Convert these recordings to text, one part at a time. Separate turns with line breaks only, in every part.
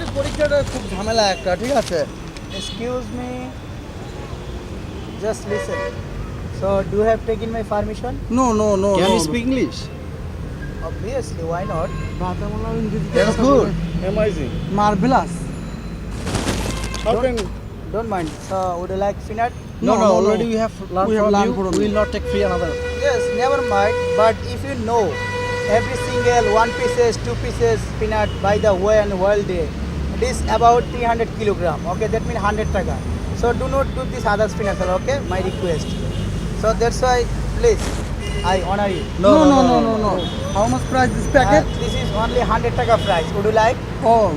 ইংরেজির পরীক্ষাটা খুব ঝামেলা একটা, ঠিক আছে?
Excuse me, just listen. So, do you have taken my permission?
No no no
Can you speak English?
Obviously, why not?
বাতামলা ইংরেজিতে
That's
কথা
good.
বলে।
Amazing.
Marvellous.
How can?
Don't mind. So, would you like peanut?
No, no,
Already
no.
we have learned
We have
from
learned
you.
from
We
you.
will not take free another.
Yes, never mind. But if you know every single 1 pieces, 2 pieces peanut by the way and world day, it is about 300 kilogram. Okay, that means 100 taka. So do not do this other peanut, okay? My request. So that's why, please, I honor you.
No, no, no, no, no. How much price this packet?
This is only 100 taka price. Would you like?
Oh,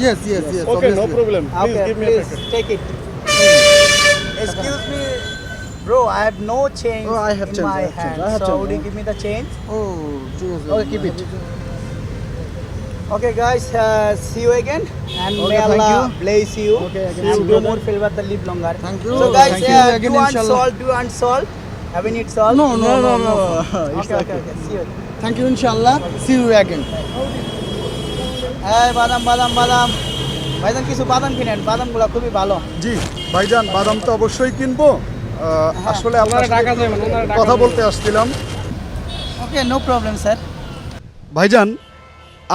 yes, yes, yes.
Okay, no
obviously.
problem. Please
Okay,
give me a
please
packet.
take it. Excuse me, bro. I have no change
Oh, I have
in
change,
my
I have change,
hand.
I have
So
change.
would you give me the change?
Oh, ঠিক আছে।
Okay, keep it.
Okay, guys. See you again, and
Okay,
may
thank
Allah
you.
bless you.
Okay, again.
and
See you,
do
brother.
more favor to live longer.
Thank you.
So, guys,
Thank you. Again,
do
inshallah.
unsalt, do unsalt. Have you need salt?
No, no, no, no.
Okay, okay, okay. See you.
Thank you, inshallah. See you again.
Hey, বাদাম বাদাম বাদাম ভাইজান কিছু বাদাম কিনেন বাদামগুলো খুবই ভালো
জি ভাইজান, বাদাম তো অবশ্যই কিনবো। আসলে আপনার সাথে
টাকা দেবেন, ওনারা টাকা
কথা
দেবেন।
বলতে আসছিলাম।
ওকে নো প্রবলেম স্যার
ভাইজান,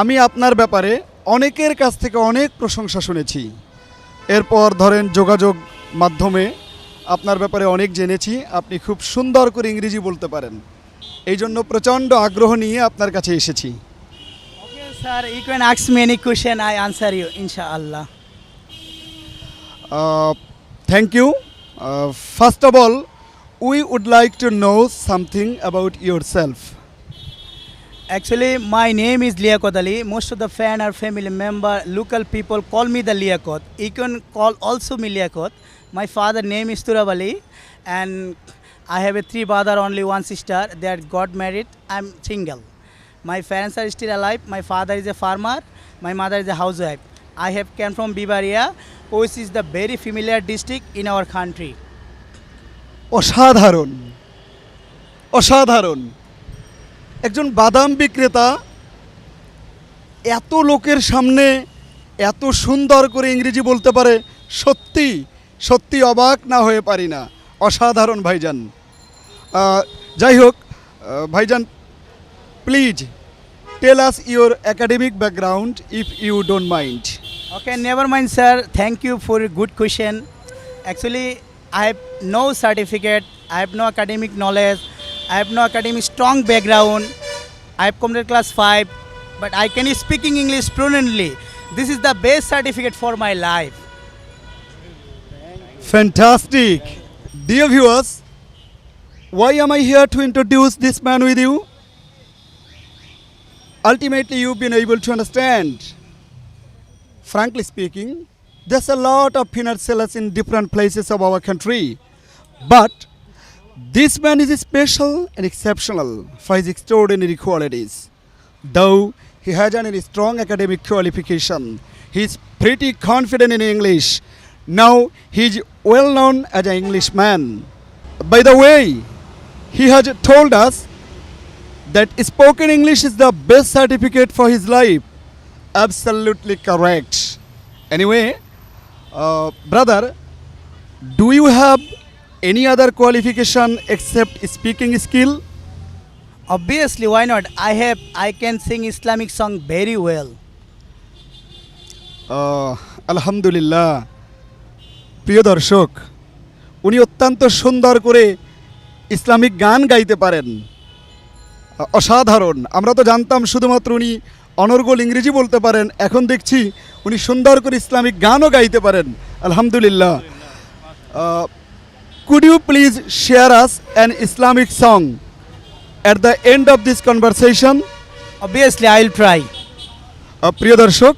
আমি আপনার ব্যাপারে অনেকের কাছ থেকে অনেক প্রশংসা শুনেছি। এরপর ধরেন যোগাযোগ মাধ্যমে আপনার ব্যাপারে অনেক জেনেছি। আপনি খুব সুন্দর করে ইংরেজি বলতে পারেন, এই জন্য প্রচণ্ড আগ্রহ নিয়ে আপনার কাছে এসেছি।
Okay sir you can ask me any question I answer you ইনশাআল্লাহ
thank you. First of all, we would like to know something about yourself.
Actually, my name is Liakot Ali. Most of the fan or family member, local people call me the Liakot. You can call also me Liakot. My father name is Turab Ali, and I have a 3 brother, only 1 sister. They are got married. I'm single. My parents are still alive. My father is a farmer. My mother is a housewife. I have came from Bibaria, which is the very familiar district in our country.
অসাধারণ, অসাধারণ। একজন বাদাম বিক্রেতা এত লোকের সামনে এত সুন্দর করে ইংরেজি বলতে পারে, সত্যি সত্যি অবাক না হয়ে পারি না। অসাধারণ ভাইজান। যাই হোক ভাইজান, please tell us your academic background if you don't mind.
Okay, never mind, sir. Thank you for a good question. Actually, I have no certificate. I have no academic knowledge. I have no academic strong background. I have completed class 5, but I can speaking English fluently. This is the best certificate for my life.
Fantastic. Dear viewers, why am I here to introduce this man with you? Ultimately, you've been able to understand. Frankly speaking, there's a lot of peanut sellers in different places of our country. But this man is special and exceptional for his extraordinary qualities. Though he has a strong academic qualification, he is pretty confident in English. Now he is well known as an Englishman. By the way, he has told us that spoken English is the best certificate for his life. Absolutely correct. Anyway, brother, do you have any other qualification except speaking skill?
Obviously, why not? I can sing Islamic song very well.
আলহামদুলিল্লাহ। প্রিয় দর্শক, উনি অত্যন্ত সুন্দর করে Islamic গান গাইতে পারেন। অসাধারণ। আমরা তো জানতাম শুধুমাত্র উনি অনর্গল ইংরেজি বলতে পারেন, এখন দেখছি উনি সুন্দর করে ইসলামিক গানও গাইতে পারেন। আলহামদুলিল্লাহ। Could you please share us an Islamic song at the end of this conversation?
Obviously, I will try.
প্রিয় দর্শক,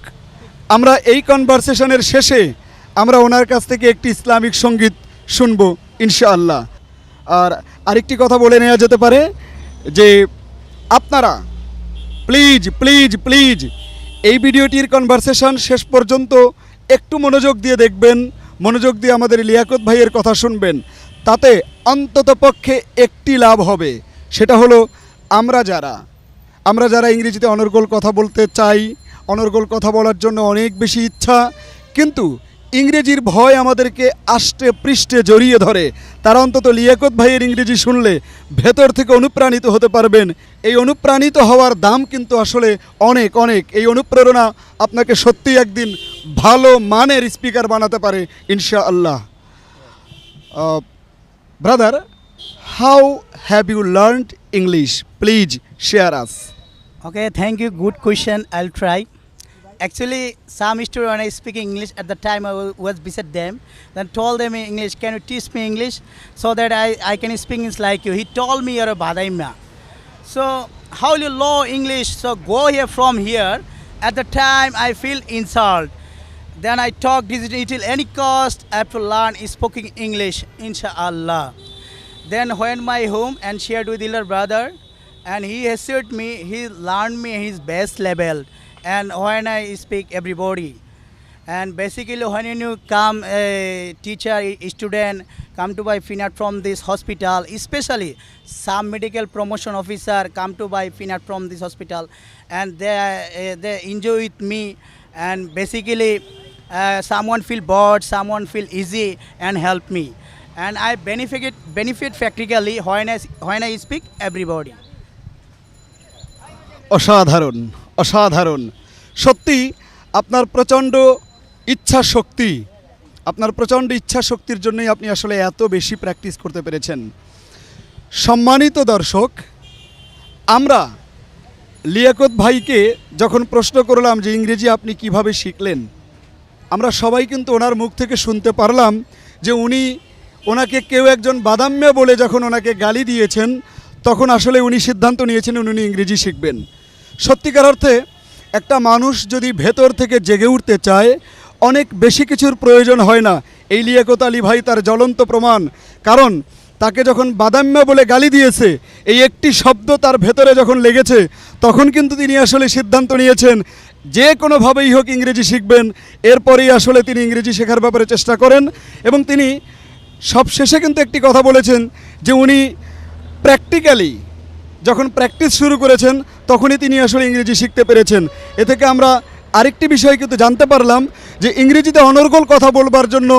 আমরা এই কনভারসেশনের শেষে আমরা ওনার কাছ থেকে একটি ইসলামিক সঙ্গীত শুনব ইনশাআল্লাহ। আর আরেকটি কথা বলে নেওয়া যেতে পারে যে আপনারা প্লিজ প্লিজ প্লিজ এই ভিডিওটির কনভারসেশন শেষ পর্যন্ত একটু মনোযোগ দিয়ে দেখবেন, মনোযোগ দিয়ে আমাদের লিয়াকত ভাইয়ের কথা শুনবেন। তাতে অন্ততপক্ষে একটি লাভ হবে, সেটা হলো আমরা যারা ইংরেজিতে অনর্গল কথা বলতে চাই অনর্গল কথা বলার জন্য অনেক বেশি ইচ্ছা, কিন্তু ইংরেজির ভয় আমাদেরকে আষ্টে পৃষ্ঠে জড়িয়ে ধরে। তারা অন্তত লিয়াকত ভাইয়ের ইংরেজি শুনলে ভেতর থেকে অনুপ্রাণিত হতে পারবেন। এই অনুপ্রাণিত হওয়ার দাম কিন্তু আসলে অনেক অনেক। এই অনুপ্রেরণা আপনাকে সত্যি একদিন ভালো মানের স্পিকার বানাতে পারে ইনশাআল্লাহ। Brother, how have you learned English? Please share us.
Okay, thank you. Good question. I'll try. Actually, some students when I speak English at the time I was beside them, then told them in English, can you teach me English so that I can speak English like you? He told me you're a Badaima. So how will you know English? So go here from here. At the time I feel insult. Then I talk digital any cost. I have to learn speaking English, inshallah. Then when my home and shared with elder brother, and he assured me, he learned me his best level. And when I speak everybody, and basically when you come a teacher, a student come to buy finance from this hospital, especially some medical promotion officer come to buy finance from this hospital, and they enjoy with me, and basically someone feel bored, someone feel easy and help me, and I benefit practically when I speak everybody.
অসাধারণ, অসাধারণ। সত্যি আপনার প্রচণ্ড ইচ্ছা শক্তির জন্যই আপনি আসলে এত বেশি প্র্যাকটিস করতে পেরেছেন। সম্মানিত দর্শক, আমরা লিয়াকত ভাইকে যখন প্রশ্ন করলাম যে ইংরেজি আপনি কিভাবে শিখলেন, আমরা সবাই কিন্তু ওনার মুখ থেকে শুনতে পারলাম যে ওনাকে কেউ একজন বাদাম্যা বলে যখন ওনাকে গালি দিয়েছেন, তখন আসলে উনি সিদ্ধান্ত নিয়েছেন উনি ইংরেজি শিখবেন। সত্যিকার অর্থে একটা মানুষ যদি ভেতর থেকে জেগে উঠতে চায়, অনেক বেশি কিছুর প্রয়োজন হয় না। এই লিয়াকত আলী ভাই তার জ্বলন্ত প্রমাণ। কারণ তাকে যখন বাদাম্যা বলে গালি দিয়েছে, এই একটি শব্দ তার ভেতরে যখন লেগেছে, তখন কিন্তু তিনি আসলে সিদ্ধান্ত নিয়েছেন যে কোনোভাবেই হোক ইংরেজি শিখবেন। এরপরেই আসলে তিনি ইংরেজি শেখার ব্যাপারে চেষ্টা করেন, এবং তিনি সবশেষে কিন্তু একটি কথা বলেছেন যে উনি প্র্যাকটিক্যালি যখন প্র্যাকটিস শুরু করেছেন, তখনই তিনি আসলে ইংরেজি শিখতে পেরেছেন। এ থেকে আমরা আরেকটি বিষয় কিন্তু জানতে পারলাম যে ইংরেজিতে অনর্গল কথা বলবার জন্য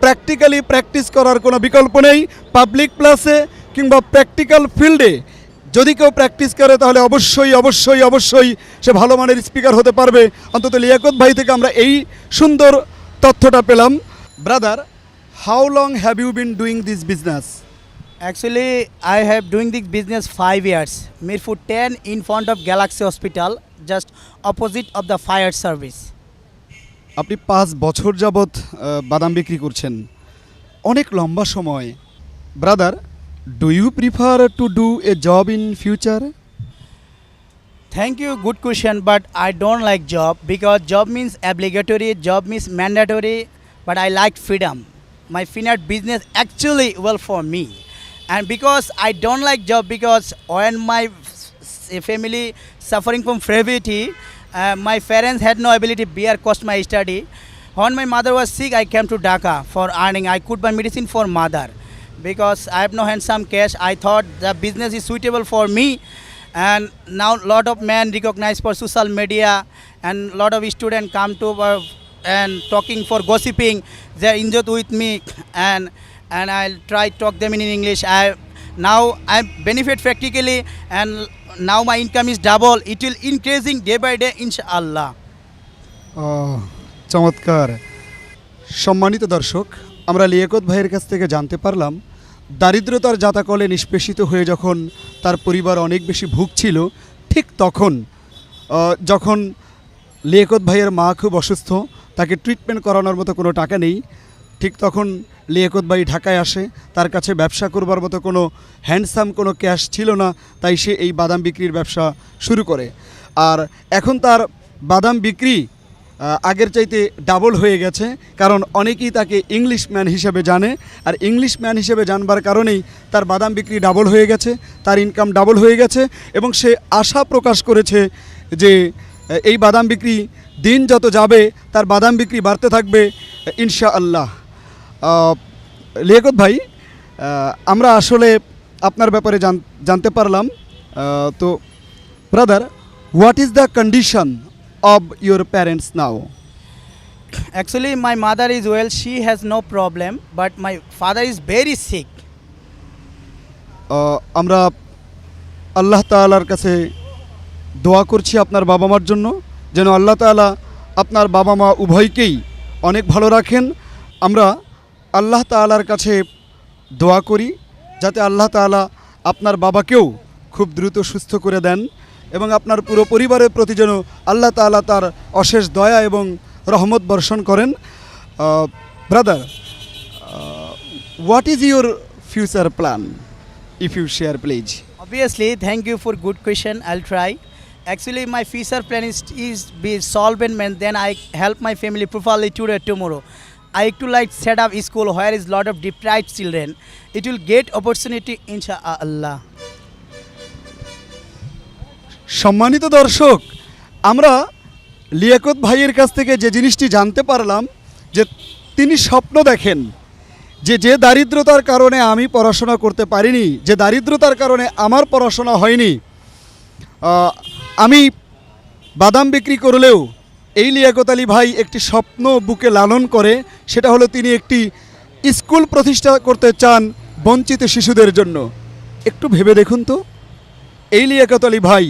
প্র্যাকটিক্যালি প্র্যাকটিস করার কোনো বিকল্প নেই। পাবলিক প্লেসে কিংবা প্র্যাকটিক্যাল ফিল্ডে যদি কেউ প্র্যাকটিস করে, তাহলে অবশ্যই অবশ্যই অবশ্যই সে ভালো মানের স্পিকার হতে পারবে। অন্তত লিয়াকত ভাই থেকে আমরা এই সুন্দর তথ্যটা পেলাম। Brother, how long have you been doing this business?
Actually, I have doing this business 5 years. Mirpur 10 in front of Galaxy Hospital, just opposite of the fire service.
আপনি 5 বছর যাবৎ বাদাম বিক্রি করছেন, অনেক লম্বা সময়। Brother, do you prefer to do a job in future?
Thank you, good question, but I don't like job because job means obligatory, job means mandatory, but I like freedom. My finance business actually well for me. And because I don't like job, because when my family suffering from poverty, my parents had no ability to bear cost my study. When my mother was sick, I came to Dhaka for earning. I could buy medicine for mother. Because I have no handsome cash, I thought the business is suitable for me. And now lot of men recognize for social media, and lot of students come to and talking for gossiping. They are enjoyed with me, and I'll try talk them in English. Now I benefit practically, and now my income is double. It will increasing day by day, inshallah.
চমৎকার। সম্মানিত দর্শক, আমরা লিয়াকত ভাইয়ের কাছ থেকে জানতে পারলাম দারিদ্রতার জাতাকলে নিষ্পেষিত হয়ে যখন তার পরিবার অনেক বেশি ভুগছিল, ঠিক তখন যখন লিয়াকত ভাইয়ের মা খুব অসুস্থ, তাকে ট্রিটমেন্ট করানোর মতো কোনো টাকা নেই, ঠিক তখন লিয়াকত ভাই ঢাকায় আসে। তার কাছে ব্যবসা করবার মতো কোনো হ্যান্ডসাম কোনো ক্যাশ ছিল না, তাই সে এই বাদাম বিক্রির ব্যবসা শুরু করে। আর এখন তার বাদাম বিক্রি আগের চাইতে ডাবল হয়ে গেছে, কারণ অনেকেই তাকে ইংলিশ ম্যান হিসেবে জানে। আর ইংলিশ ম্যান হিসেবে জানবার কারণেই তার বাদাম বিক্রি ডাবল হয়ে গেছে, তার ইনকাম ডাবল হয়ে গেছে, এবং সে আশা প্রকাশ করেছে যে এই বাদাম বিক্রি দিন যত যাবে তার বাদাম বিক্রি বাড়তে থাকবে ইনশাআল্লাহ। লিয়াকত ভাই, আমরা আসলে আপনার ব্যাপারে জানতে পারলাম। তো brother, what is the condition of your parents now?
Actually, my mother is well, she has no problem, but my father is very sick.
আমরা আল্লাহ তাআলার কাছে দোয়া করছি আপনার বাবা মার জন্য, যেন আল্লাহ তাআলা আপনার বাবা মা উভয়কেই অনেক ভালো রাখেন। আমরা আল্লাহ তাআলার কাছে দোয়া করি যাতে আল্লাহ তাআলা আপনার বাবাকেও খুব দ্রুত সুস্থ করে দেন এবং আপনার পুরো পরিবারের প্রতি যেন আল্লাহ তাআলা তার অশেষ দয়া এবং রহমত বর্ষণ করেন। Brother, what is your future plan? If you share, please.
Obviously, thank you for good question. I'll try. Actually, my future plan is be solvent man. Then I help my family properly today tomorrow. I to like set up a school where is lot of deprived children. It will get opportunity inshallah.
সম্মানিত দর্শক, আমরা লিয়াকত ভাইয়ের কাছ থেকে যে জিনিসটি জানতে পারলাম যে তিনি স্বপ্ন দেখেন যে দারিদ্রতার কারণে আমি পড়াশোনা করতে পারিনি, যে দারিদ্রতার কারণে আমার পড়াশোনা হয়নি, আমি বাদাম বিক্রি করলেও এই লিয়াকত আলী ভাই একটি স্বপ্ন বুকে লালন করে, সেটা হলো তিনি একটি স্কুল প্রতিষ্ঠা করতে চান বঞ্চিত শিশুদের জন্য। একটু ভেবে দেখুন তো, এই লিয়াকত আলী ভাই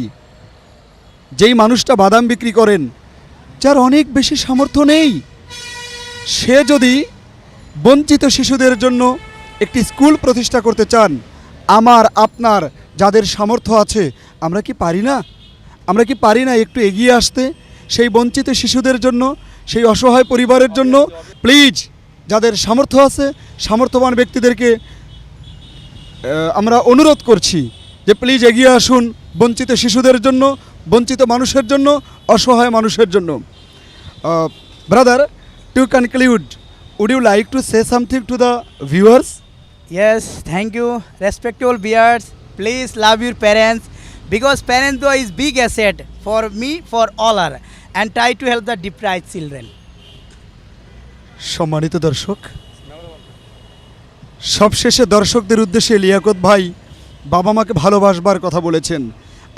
যেই মানুষটা বাদাম বিক্রি করেন, যার অনেক বেশি সামর্থ্য নেই, সে যদি বঞ্চিত শিশুদের জন্য একটি স্কুল প্রতিষ্ঠা করতে চান, আমার আপনার যাদের সামর্থ্য আছে আমরা কি পারি না? আমরা কি পারি না একটু এগিয়ে আসতে সেই বঞ্চিত শিশুদের জন্য, সেই অসহায় পরিবারের জন্য? প্লিজ, যাদের সামর্থ্য আছে সামর্থ্যবান ব্যক্তিদেরকে আমরা অনুরোধ করছি যে প্লিজ এগিয়ে আসুন বঞ্চিত শিশুদের জন্য, বঞ্চিত মানুষের জন্য, অসহায় মানুষের জন্য। Brother, to conclude, would you like to say something to the viewers?
Yes, thank you. Respectable viewers, please love your parents because parents though is big asset for me, for all are, and try to help the deprived children.
সম্মানিত দর্শক, সবশেষে দর্শকদের উদ্দেশ্যে লিয়াকত ভাই বাবা মাকে ভালোবাসবার কথা বলেছেন।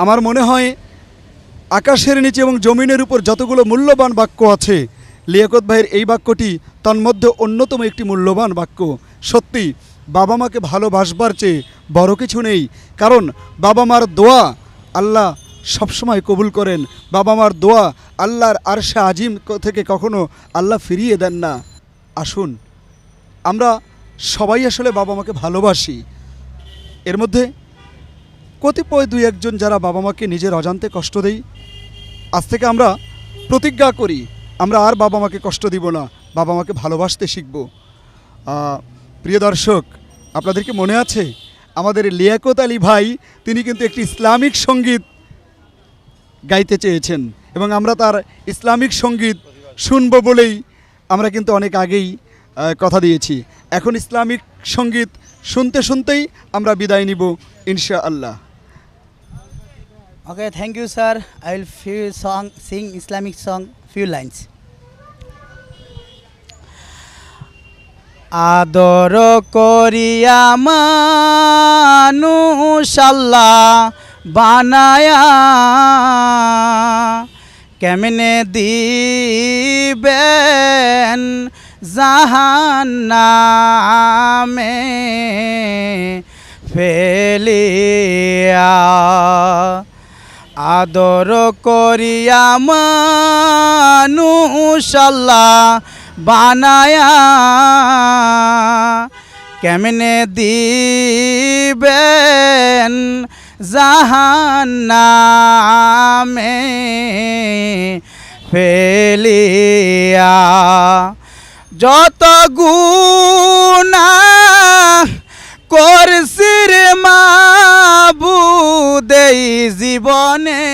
আমার মনে হয় আকাশের নিচে এবং জমিনের উপর যতগুলো মূল্যবান বাক্য আছে, লিয়াকত ভাইয়ের এই বাক্যটি তন্মধ্যে অন্যতম একটি মূল্যবান বাক্য। সত্যি বাবা মাকে ভালোবাসবার চেয়ে বড় কিছু নেই, কারণ বাবা মার দোয়া আল্লাহ সবসময় কবুল করেন। বাবা মার দোয়া আল্লাহর আরশে আজিম থেকে কখনো আল্লাহ ফিরিয়ে দেন না। আসুন আমরা সবাই আসলে বাবা মাকে ভালোবাসি। এর মধ্যে কতিপয় দুই একজন যারা বাবা মাকে নিজের অজান্তে কষ্ট দেই, আজ থেকে আমরা প্রতিজ্ঞা করি আমরা আর বাবা মাকে কষ্ট দিব না, বাবা মাকে ভালোবাসতে শিখব। প্রিয় দর্শক, আপনাদেরকে মনে আছে আমাদের লিয়াকত আলী ভাই তিনি কিন্তু একটি ইসলামিক সঙ্গীত গাইতে চেয়েছেন এবং আমরা তার ইসলামিক সঙ্গীত শুনব বলেই আমরা কিন্তু অনেক আগেই কথা দিয়েছি। এখন ইসলামিক সঙ্গীত শুনতে শুনতেই আমরা বিদায় নিব ইনশাআল্লাহ।
Okay, thank you, sir. I will sing Islamic song, few lines. আদর করিয়া মানুষ আল্লাহ বানায়া, কেমনে দিবেন জাহান্নামে ফেলিয়া। আদর করিয়া মানুষ আল্লাহ বানায়া, কেমনে দিবেন জাহান্নামে ফেলিয়া। যত গুনাহ করছি রে মাবুদ এই জীবনে,